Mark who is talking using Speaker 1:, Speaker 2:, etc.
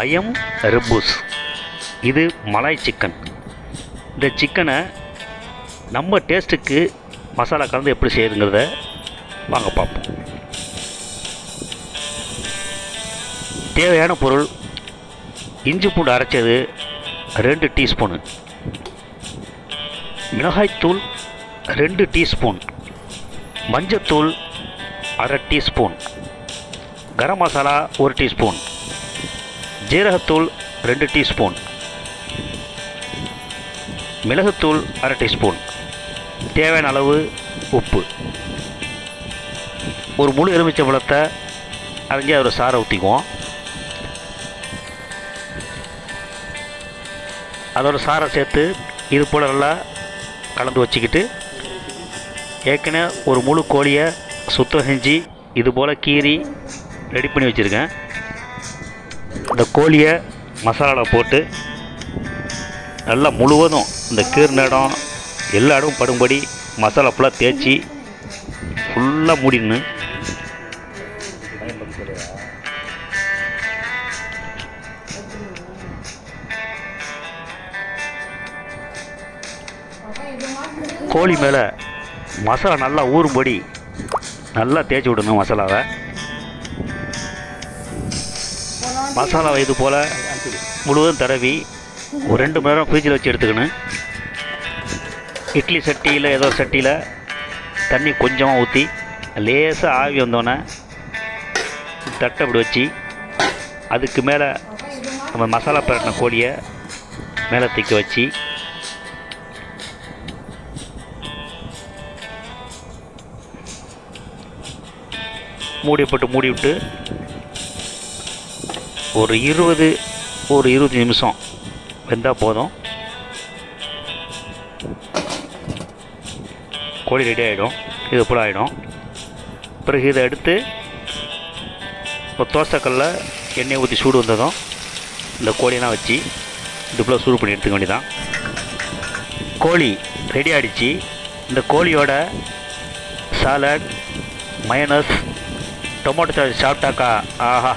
Speaker 1: ஐயம் ரெபூஸ். இது Malay chicken. இந்த சிக்கனை நம்ம டேஸ்ட்டுக்கு மசாலா கலந்து எப்படி செய்யுதுங்கிறத வாங்க பார்ப்போம். தேவையான பொருள்: இஞ்சி பூண்டு அரைச்சது 2 டீஸ்பூனு, மிளகாய்த்தூள் 2 டீஸ்பூன், மஞ்சத்தூள் 1/2 டீஸ்பூன், கரம் மசாலா 1 டீஸ்பூன், ஜீரகத்தூள் 2 டீஸ்பூன், மிளகுத்தூள் 1/2 டீஸ்பூன், தேவையான அளவு உப்பு. ஒரு முழு எலுமிச்சை பழத்தை அரைஞ்சி ஒரு சாறை ஊற்றிக்குவோம். அதோட சாறை சேர்த்து இது போல் நல்லா கலந்து வச்சுக்கிட்டு, ஏற்கனவே ஒரு முழு கோழியை சுத்தம் செஞ்சு இது போல் கீறி ரெடி பண்ணி வச்சுருக்கேன். இந்த கோழியை மசாலாவில் போட்டு நல்லா முழுவதும் இந்த கீறின இடம் எல்லா இடமும் படும்படி மசாலா ஃபுல்லாக தேய்ச்சி ஃபுல்லாக மூடிடணும். கோழி மேலே மசாலா நல்லா ஊறும்படி நல்லா தேய்ச்சி விடணும். மசாலாவை இது போல் முழுவதும் தடவி ஒரு 2 மணி நேரம் ஃப்ரிட்ஜில் வச்சு எடுத்துக்கணும். இட்லி சட்டியில் ஏதோ சட்டியில் தண்ணி கொஞ்சமாக ஊற்றி லேசாக ஆவி வந்தோடனே தட்டை அப்படி வச்சு அதுக்கு மேலே நம்ம மசாலா பரட்டின கோழியை மேலே தூக்கி வச்சு மூடி விட்டு ஒரு 20 நிமிஷம் வெந்தால் போதும். கோழி ரெடி ஆகிடும். இது போல் ஆகிடும். பிறகு இதை எடுத்து ஒரு தோசைக்கல்லில் எண்ணெய் ஊற்றி சூடு வந்ததும் இந்த கோழியெல்லாம் வச்சு இது போல் சூடு பண்ணி எடுத்துக்க வேண்டியதான். கோழி ரெடி ஆகிடுச்சு. இந்த கோழியோட சாலட், மயோனஸ், டொமேட்டோ சாஸ் சாப்பிட்டாக்கா ஆஹா